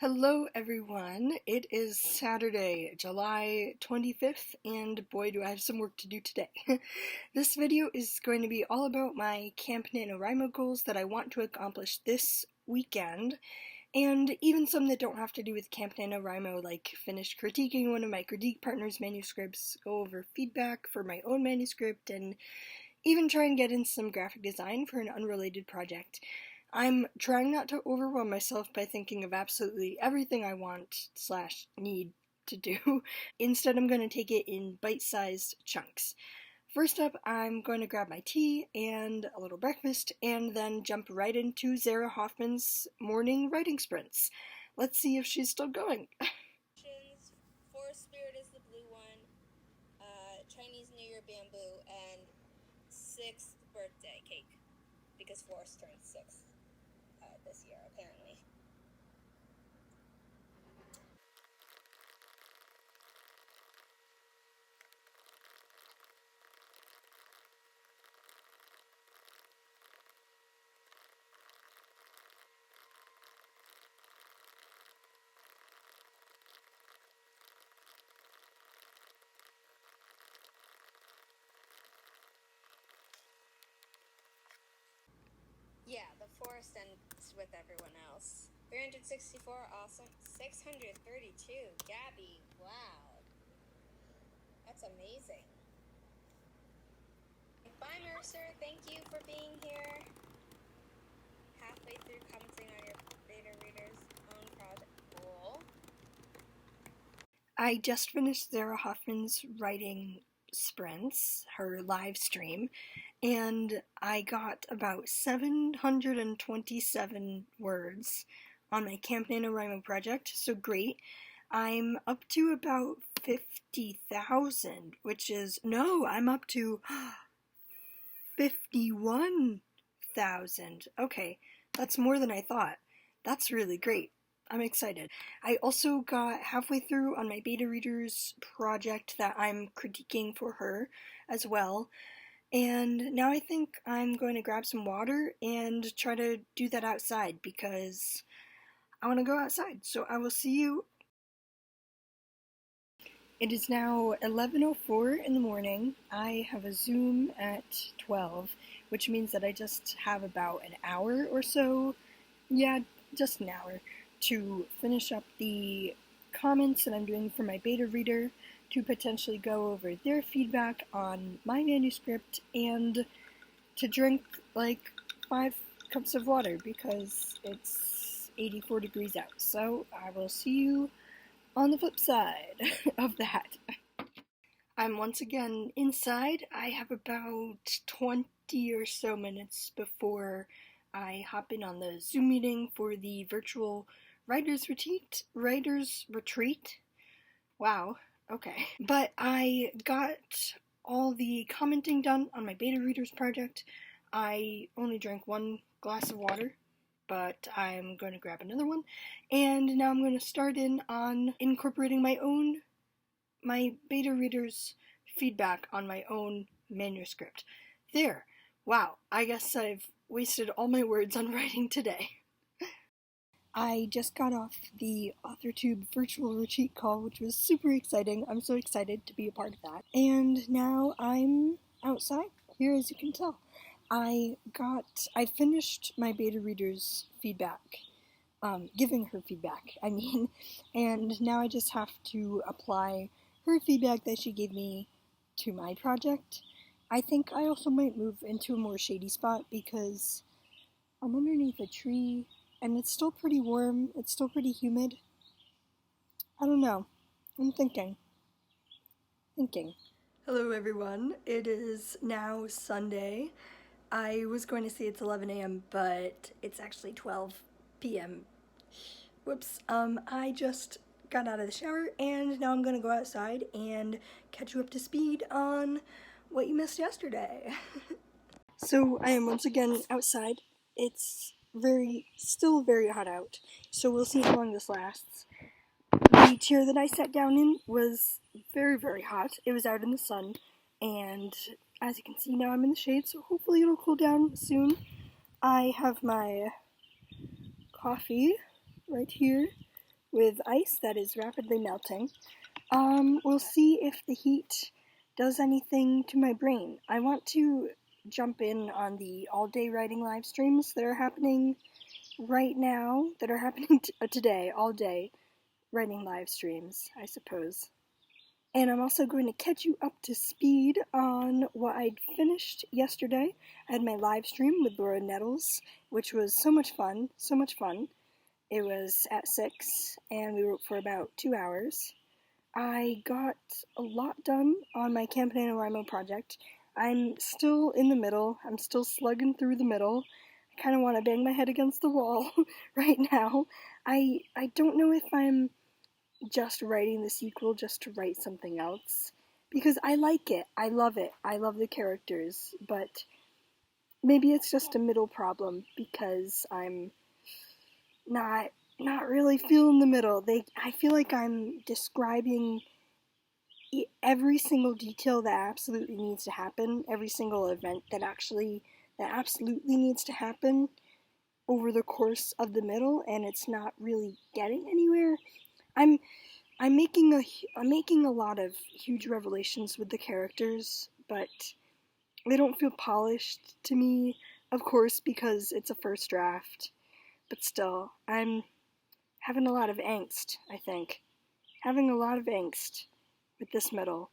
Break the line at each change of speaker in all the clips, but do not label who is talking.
Hello everyone, it is Saturday, July 25th, and boy do I have some work to do today. This video is going to be all about my Camp NaNoWRIMO goals that I want to accomplish this weekend, and even some that don't have to do with Camp NaNoWRIMO, like finish critiquing one of my critique partners' manuscripts, go over feedback for my own manuscript, and even try and get in some graphic design for an unrelated project. I'm trying not to overwhelm myself by thinking of absolutely everything I want/need to do. Instead, I'm going to take it in bite-sized chunks. First up, I'm going to grab my tea and a little breakfast, and then jump right into Zara Hoffman's morning writing sprints. Let's see if she's still going.
Forest Spirit is the blue one, Chinese New Year bamboo, and 6th birthday cake, because Forest turned 6th this year, apparently. Yeah, the Forest ends with everyone else. 364, awesome. 632, Gabby, wow. That's amazing. Bye, Mercer, thank you for being here. Halfway through commenting on your beta reader's own project. Cool.
I just finished Zara Hoffman's writing sprints, her live stream, and I got about 727 words on my Camp NaNoWRIMO project, so great. I'm up to about 50,000, which is, no, I'm up to 51,000. Okay, that's more than I thought. That's really great. I'm excited. I also got halfway through on my beta readers project that I'm critiquing for her as well, and now I think I'm going to grab some water and try to do that outside because I want to go outside. So I will see you. It is now 11:04 in the morning. I have a Zoom at 12, which means that I just have about an hour or so, yeah, just an hour, to finish up the comments that I'm doing for my beta reader, to potentially go over their feedback on my manuscript, and to drink like 5 cups of water because it's 84 degrees out. So I will see you on the flip side of that. I'm once again inside. I have about 20 or so minutes before I hop in on the Zoom meeting for the virtual writers retreat. Wow, okay. But I got all the commenting done on my beta readers project. I only drank 1 glass of water, but I'm going to grab another one, and now I'm going to start in on incorporating my beta readers' feedback on my own manuscript. There. Wow, I guess I've wasted all my words on writing today. I just got off the AuthorTube virtual retreat call, which was super exciting. I'm so excited to be a part of that. And now I'm outside here, as you can tell. I finished my beta reader's feedback, giving her feedback, I mean, and now I just have to apply her feedback that she gave me to my project. I think I also might move into a more shady spot because I'm underneath a tree and it's still pretty warm, it's still pretty humid. I don't know. I'm thinking. Hello everyone, it is now Sunday. I was going to say it's 11 a.m., but it's actually 12 p.m. Whoops. I just got out of the shower, and now I'm gonna go outside and catch you up to speed on what you missed yesterday. So I am once again outside. It's still very hot out, so we'll see how long this lasts. The chair that I sat down in was very, very hot. It was out in the sun, and as you can see now I'm in the shade, so hopefully it'll cool down soon. I have my coffee right here, with ice that is rapidly melting. We'll see if the heat does anything to my brain. I want to jump in on the all-day writing live streams that are happening right now, that are happening today, all day writing live streams, I suppose. And I'm also going to catch you up to speed on what I'd finished yesterday. I had my live stream with Laura Nettles, which was so much fun, so much fun. It was at 6, and we wrote for about 2 hours. I got a lot done on my Camp NaNoWRIMO project. I'm still in the middle. I'm still slugging through the middle. I kind of want to bang my head against the wall right now. I don't know if I'm just writing the sequel just to write something else, because I like it. I love it. I love the characters, but maybe it's just a middle problem because I'm not really feeling the middle. I feel like I'm describing every single detail that absolutely needs to happen, every single event that absolutely needs to happen over the course of the middle, and it's not really getting anywhere. I'm I'm making a lot of huge revelations with the characters, but they don't feel polished to me, of course, because it's a first draft. But still, I'm having a lot of angst, I think. Having a lot of angst with this middle.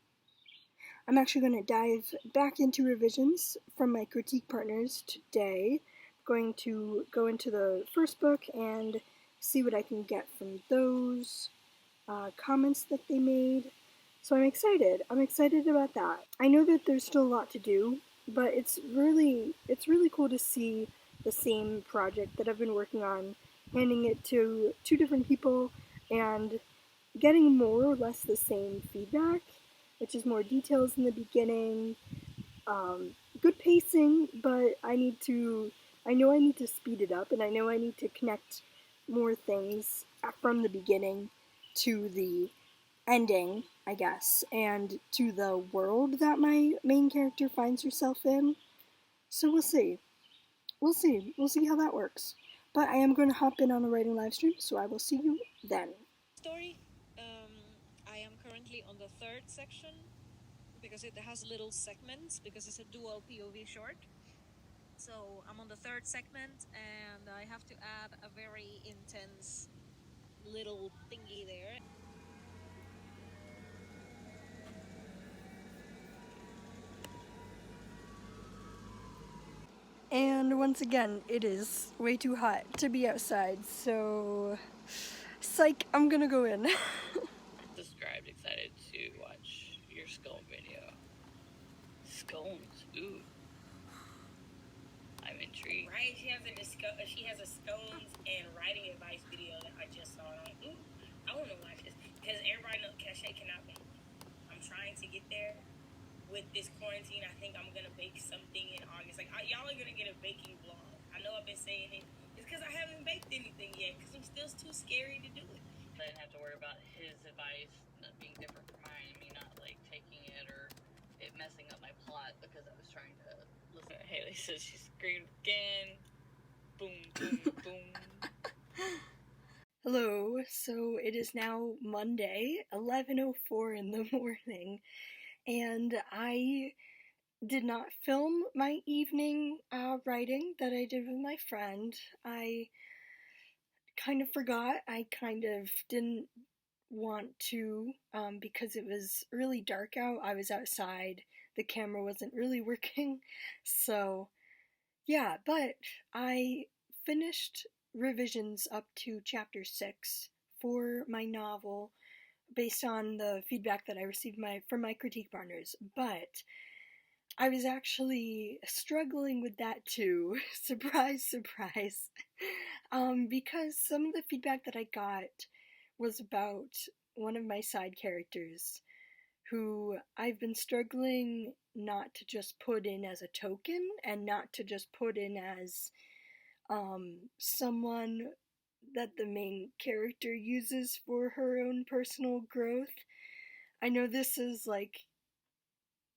I'm actually going to dive back into revisions from my critique partners today. I'm going to go into the first book and see what I can get from those comments that they made. So I'm excited. I'm excited about that. I know that there's still a lot to do, but it's really cool to see the same project that I've been working on, handing it to two different people and getting more or less the same feedback, which is more details in the beginning, good pacing, but I know I need to speed it up, and I know I need to connect more things from the beginning to the ending, I guess, and to the world that my main character finds herself in. So we'll see. We'll see. We'll see how that works. But I am going to hop in on the writing live stream, so I will see you then.
Story. I am currently on the third section because it has little segments because it's a dual POV short. So I'm on the third segment and I have to add a very intense little thingy there.
And once again, it is way too hot to be outside, so psych, I'm gonna go in.
Described excited to watch your scone video. Scones, ooh. I'm intrigued.
Right? She has a scones and writing advice video that I just saw. And I'm like, ooh, I want to watch this because everybody knows Cachet cannot bake. I'm trying to get there with this quarantine. I think I'm gonna bake something in August. Like y'all are gonna get a baking vlog. I know I've been saying it. It's because I haven't baked anything yet because I'm still too scary to do it.
I didn't have to worry about his advice not being different from mine, and me not like taking it or it messing up my plot because I was trying to listen. Haley says she screamed again. Boom, boom, boom.
Hello, so it is now Monday, 11:04 in the morning, and I did not film my evening writing that I did with my friend. I kind of forgot. I kind of didn't want to because it was really dark out. I was outside. The camera wasn't really working. So, yeah, but I finished revisions up to chapter 6 for my novel based on the feedback that I received from my critique partners. But I was actually struggling with that too. Surprise, surprise. Because some of the feedback that I got was about one of my side characters who I've been struggling not to just put in as a token and not to just put in as someone that the main character uses for her own personal growth. I know this is like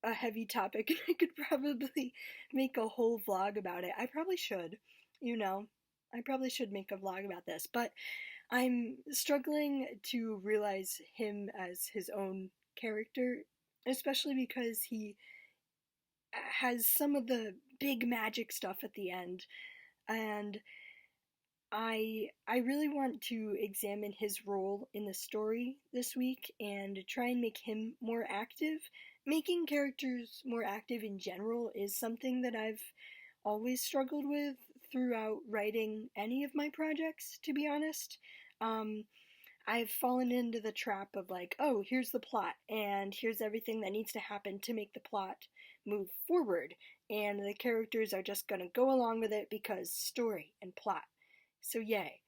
a heavy topic and I could probably make a whole vlog about it. I probably should, I probably should make a vlog about this, but I'm struggling to realize him as his own character, especially because he has some of the big magic stuff at the end, and I really want to examine his role in the story this week and try and make him more active. Making characters more active in general is something that I've always struggled with throughout writing any of my projects, to be honest. Um, I've fallen into the trap of like, oh, here's the plot, and here's everything that needs to happen to make the plot move forward, and the characters are just gonna go along with it because story and plot. So yay.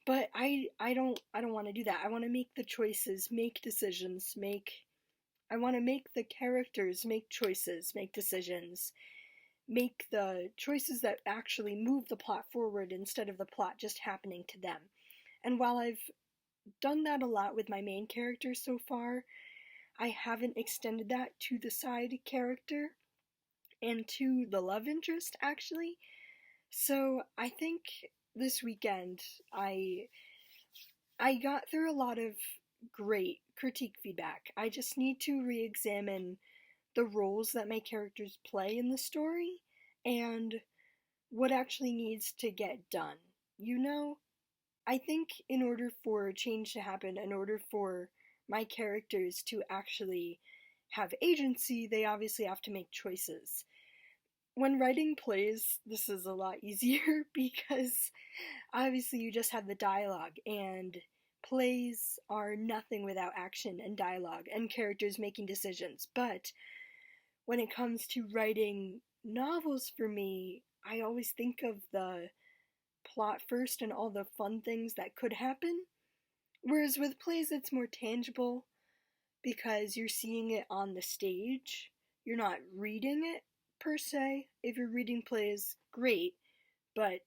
But I don't want to do that. I want to make the choices, make decisions, I want to make the characters make choices, make decisions, make the choices that actually move the plot forward instead of the plot just happening to them. And while I've done that a lot with my main character so far, I haven't extended that to the side character and to the love interest actually. So I think this weekend I got through a lot of great critique feedback. I just need to re-examine the roles that my characters play in the story and what actually needs to get done. You know, I think in order for change to happen, in order for my characters to actually have agency, they obviously have to make choices. When writing plays, this is a lot easier because obviously you just have the dialogue, and plays are nothing without action and dialogue and characters making decisions. But when it comes to writing novels for me, I always think of the plot first and all the fun things that could happen. Whereas with plays, it's more tangible because you're seeing it on the stage. You're not reading it per se. If you're reading plays, great, but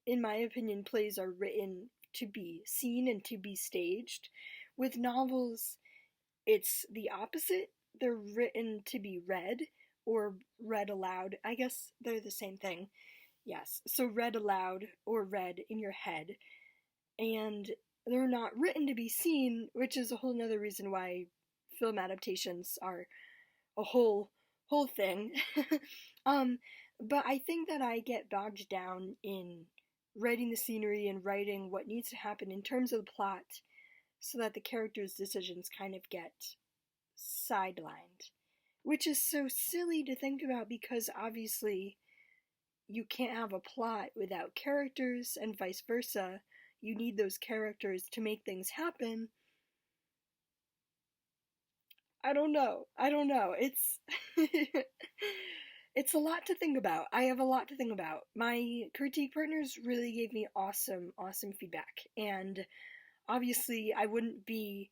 in my opinion, plays are written to be seen and to be staged. With novels, it's the opposite. They're written to be read or read aloud. I guess they're the same thing. Yes. So read aloud or read in your head. And they're not written to be seen, which is a whole nother reason why film adaptations are a whole thing. um, but I think that I get bogged down in writing the scenery and writing what needs to happen in terms of the plot so that the characters' decisions kind of get sidelined. Which is so silly to think about because obviously you can't have a plot without characters and vice versa. You need those characters to make things happen. I don't know. It's it's a lot to think about. I have a lot to think about. My critique partners really gave me awesome feedback, and obviously I wouldn't be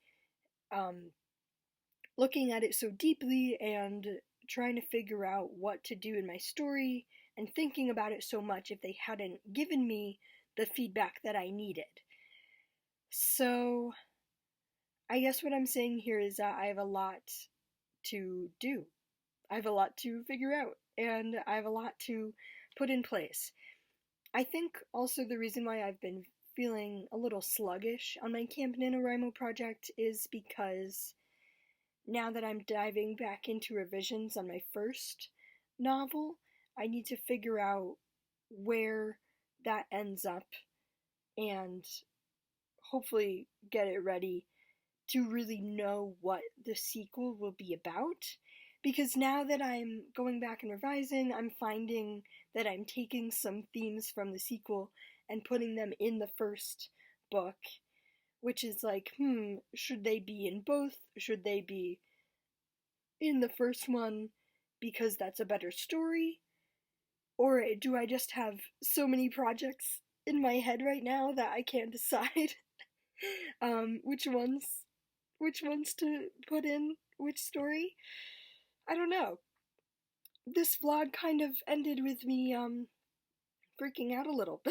looking at it so deeply and trying to figure out what to do in my story and thinking about it so much if they hadn't given me the feedback that I needed. So I guess what I'm saying here is that I have a lot to do. I have a lot to figure out, and I have a lot to put in place. I think also the reason why I've been feeling a little sluggish on my Camp NaNoWRIMO project is because now that I'm diving back into revisions on my first novel, I need to figure out where that ends up and hopefully get it ready to really know what the sequel will be about. Because now that I'm going back and revising, I'm finding that I'm taking some themes from the sequel and putting them in the first book, which is like, should they be in both? Should they be in the first one because that's a better story? Or do I just have so many projects in my head right now that I can't decide which ones to put in which story? I don't know. This vlog kind of ended with me freaking out a little.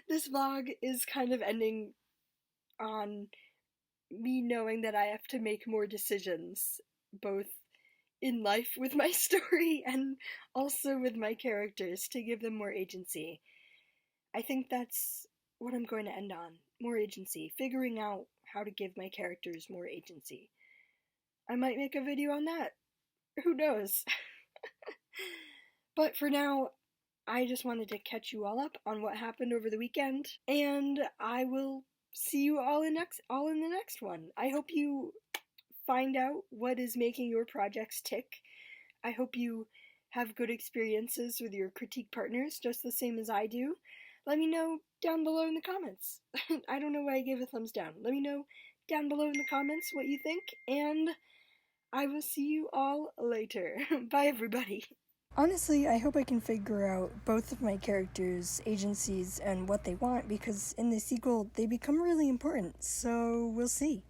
This vlog is kind of ending on me knowing that I have to make more decisions, both in life with my story and also with my characters, to give them more agency. I think that's what I'm going to end on. More agency. Figuring out how to give my characters more agency. I might make a video on that. Who knows? But for now, I just wanted to catch you all up on what happened over the weekend, and I will see you all in the next one. I hope you find out what is making your projects tick. I hope you have good experiences with your critique partners, just the same as I do. Let me know down below in the comments. I don't know why I gave a thumbs down. Let me know down below in the comments what you think, and I will see you all later. Bye, everybody. Honestly, I hope I can figure out both of my characters' agencies and what they want, because in the sequel, they become really important, so we'll see.